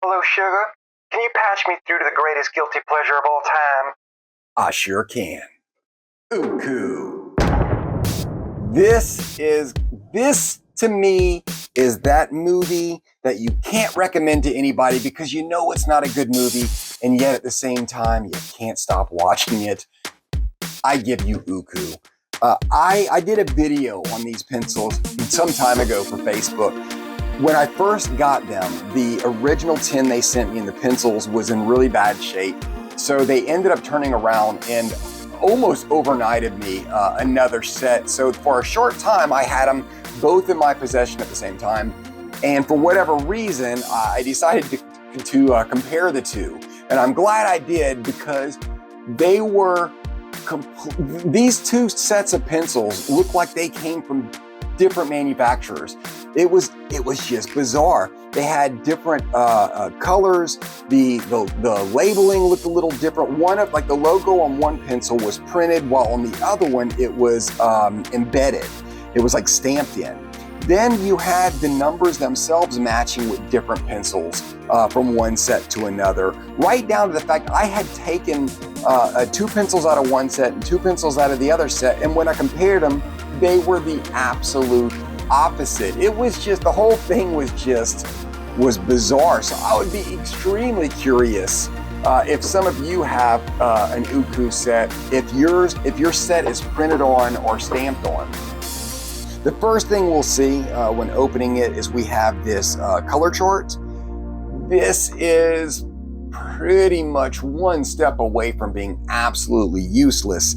Hello, sugar. Can you patch me through to the greatest guilty pleasure of all time? I sure can. Ooku. This to me is that movie that you can't recommend to anybody because you know it's not a good movie, and yet at the same time you can't stop watching it. I give you Ooku. I did a video on these pencils some time ago for Facebook. When I first got them, the original tin they sent me in the pencils was in really bad shape. So they ended up turning around and almost overnighted me another set. So for a short time, I had them both in my possession at the same time. And for whatever reason, I decided to compare the two. And I'm glad I did because they were these two sets of pencils look like they came from different manufacturers. It was just bizarre. They had different colors. The labeling looked a little different. One of like the logo on one pencil was printed, while on the other one it was embedded. It was like stamped in. Then you had the numbers themselves matching with different pencils from one set to another, right down to the fact I had taken two pencils out of one set and two pencils out of the other set, and when I compared them, they were the absolute opposite. It was just, the whole thing was bizarre. So I would be extremely curious if some of you have an Ooku set, if your set is printed on or stamped on. The first thing we'll see when opening it is we have this color chart. This is pretty much one step away from being absolutely useless.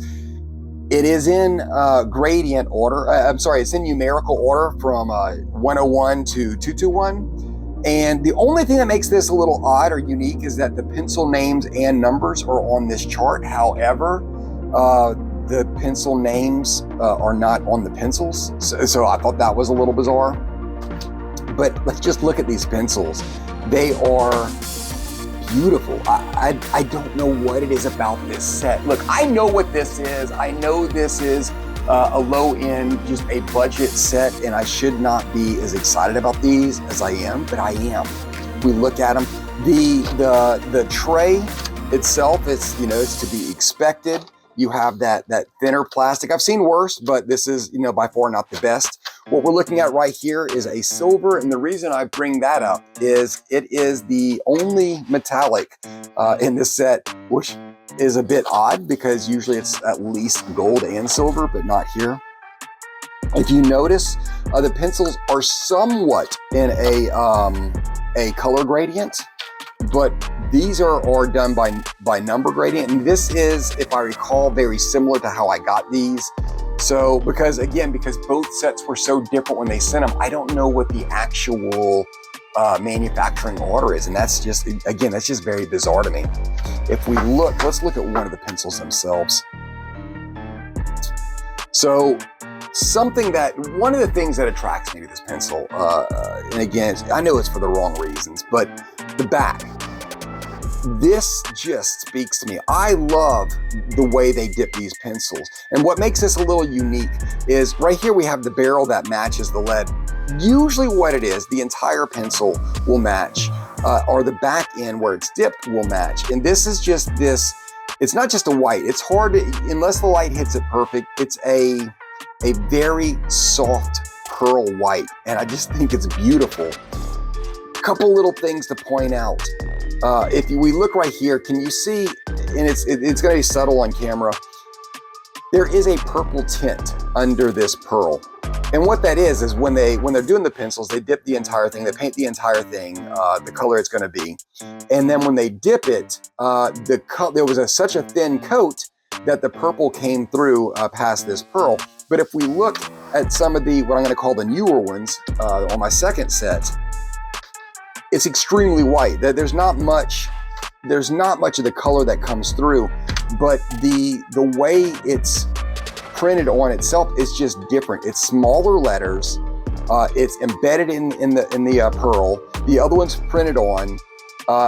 It is in gradient order. It's in numerical order from 101 to 221. And the only thing that makes this a little odd or unique is that the pencil names and numbers are on this chart. However, the pencil names are not on the pencils. So I thought that was a little bizarre. But let's just look at these pencils. They are beautiful. I don't know what it is about this set. Look, I know what this is. I know this is a low-end, just a budget set, and I should not be as excited about these as I am, but I am. We look at them. The tray itself, it's to be expected. You have that thinner plastic. I've seen worse, but this is by far not the best. What we're looking at right here is a silver, and the reason I bring that up is it is the only metallic in this set, which is a bit odd because usually it's at least gold and silver, but not here. If you notice, the pencils are somewhat in a color gradient, but these are done by number gradient, and this is, if I recall, very similar to how I got these. So because both sets were so different when they sent them, I don't know what the actual manufacturing order is, and that's just very bizarre to me. If we look, let's look at one of the pencils themselves. So one of the things that attracts me to this pencil, and again, I know it's for the wrong reasons, but the back. This just speaks to me. I love the way they dip these pencils. And what makes this a little unique is right here we have the barrel that matches the lead. Usually what it is, the entire pencil will match, or the back end where it's dipped will match. And this is just this, it's not just a white. It's hard to, unless the light hits it perfect, it's a very soft pearl white. And I just think it's beautiful. Couple little things to point out. If we look right here, can you see, and it's going to be subtle on camera, there is a purple tint under this pearl. And what that is when they're doing the pencils, they dip the entire thing, they paint the entire thing, the color it's going to be. And then when they dip it, there was such a thin coat that the purple came through past this pearl. But if we look at some of what I'm going to call the newer ones on my second set, it's extremely white. There's not much of the color that comes through, but the way it's printed on itself is just different. It's smaller letters. It's embedded in the pearl. The other one's printed on.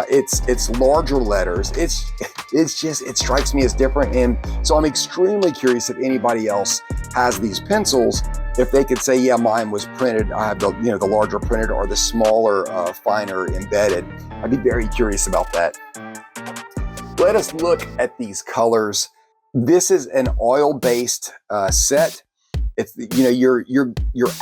It's larger letters. It strikes me as different, and so I'm extremely curious if anybody else has these pencils. if they could say, yeah, mine was printed, I have the, the larger printed or the smaller, finer embedded. I'd be very curious about that. Let us look at these colors. This is an oil-based set. It's your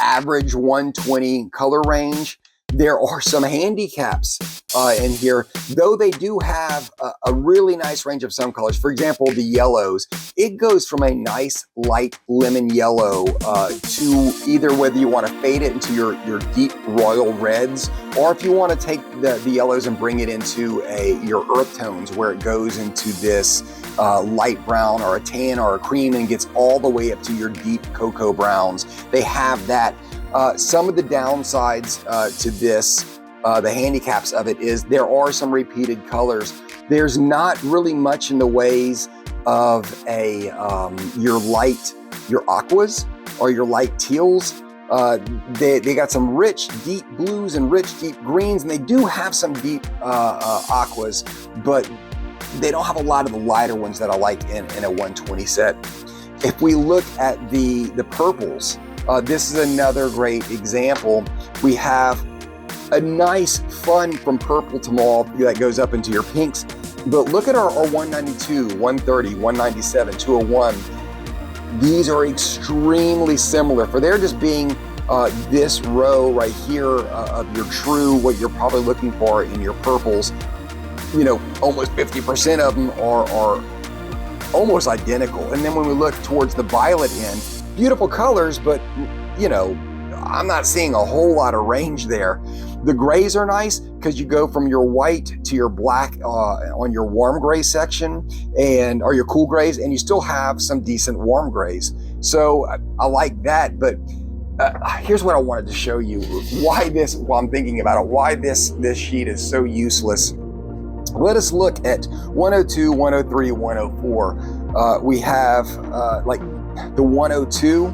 average 120 color range. There are some handicaps in here, though they do have a really nice range of some colors. For example, the yellows. It goes from a nice light lemon yellow to either whether you want to fade it into your deep royal reds, or if you want to take the yellows and bring it into your earth tones, where it goes into this light brown or a tan or a cream and gets all the way up to your deep cocoa browns. They have that. Some of the downsides to this, the handicaps of it, is there are some repeated colors. There's not really much in the ways of your aquas or your light teals. They got some rich, deep blues and rich, deep greens, and they do have some deep aquas, but they don't have a lot of the lighter ones that I like in a 120 set. If we look at the purples, this is another great example. We have a nice fun from purple to mauve that goes up into your pinks. But look at our 192, 130, 197, 201. These are extremely similar. For there just being this row right here of your true, what you're probably looking for in your purples, almost 50% of them are almost identical. And then when we look towards the violet end, beautiful colors, but I'm not seeing a whole lot of range there. The grays are nice because you go from your white to your black on your warm gray section or your cool grays, and you still have some decent warm grays. So I like that, but here's what I wanted to show you. While I'm thinking about it, why this sheet is so useless. Let us look at 102, 103, 104. We have like the 102,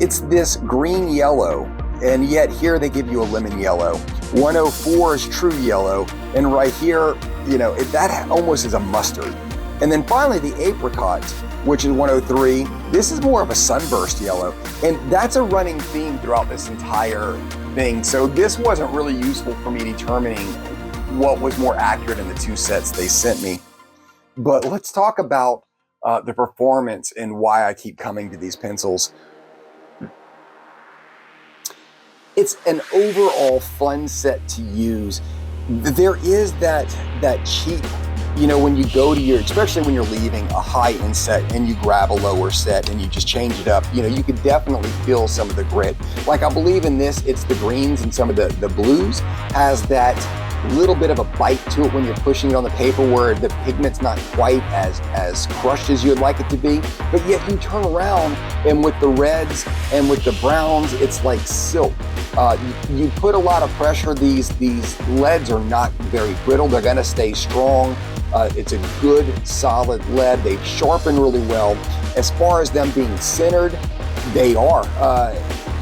it's this green yellow, and yet here they give you a lemon yellow. 104 is true yellow, and right here, that almost is a mustard. And then finally the apricot, which is 103, this is more of a sunburst yellow, and that's a running theme throughout this entire thing. So this wasn't really useful for me determining what was more accurate in the two sets they sent me. But let's talk about the performance and why I keep coming to these pencils. It's an overall fun set to use. There is that cheap, when you go to especially when you're leaving a high-end set and you grab a lower set and you just change it up, you could definitely feel some of the grit. Like I believe in this, it's the greens and some of the blues has that little bit of a bite to it when you're pushing it on the paper, where the pigment's not quite as crushed as you'd like it to be, but yet you turn around and with the reds and with the browns, it's like silk. You put a lot of pressure, these leads are not very brittle, they're gonna stay strong. It's a good solid lead. They sharpen really well. As far as them being centered, they are.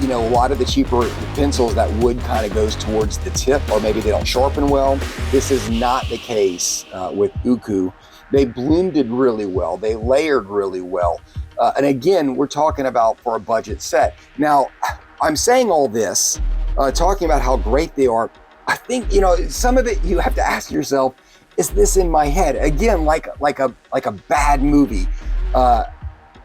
A lot of the cheaper pencils, that wood kind of goes towards the tip, or maybe they don't sharpen well. This is not the case with Ooku. They blended really well. They layered really well. And again, we're talking about for a budget set. Now, I'm saying all this, talking about how great they are. I think, some of it you have to ask yourself, is this in my head? Again, like a bad movie.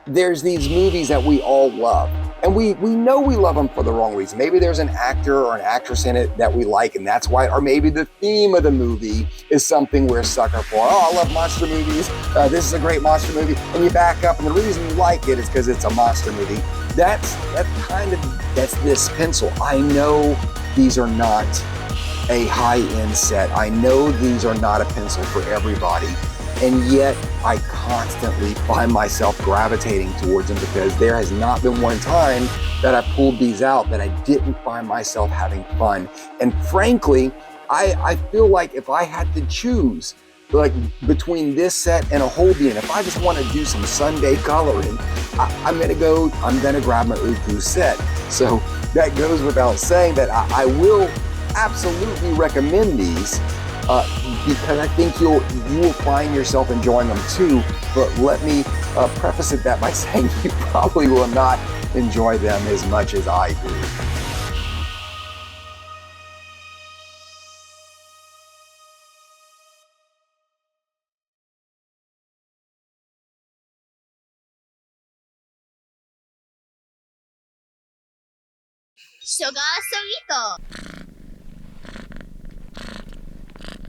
There's these movies that we all love, and we know we love them for the wrong reason. Maybe there's an actor or an actress in it that we like, and that's why, or maybe the theme of the movie is something we're a sucker for. Oh, I love monster movies. This is a great monster movie. And you back up, and the reason you like it is because it's a monster movie. That's this pencil. I know these are not a high-end set. I know these are not a pencil for everybody. And yet I constantly find myself gravitating towards them, because there has not been one time that I pulled these out that I didn't find myself having fun. And frankly, I feel like if I had to choose between this set and a Holbein, if I just want to do some Sunday coloring, I'm gonna grab my Ooku set. So that goes without saying that I will absolutely recommend these. Because I think you will find yourself enjoying them too. But let me preface that by saying you probably will not enjoy them as much as I do. Sugar Sorito.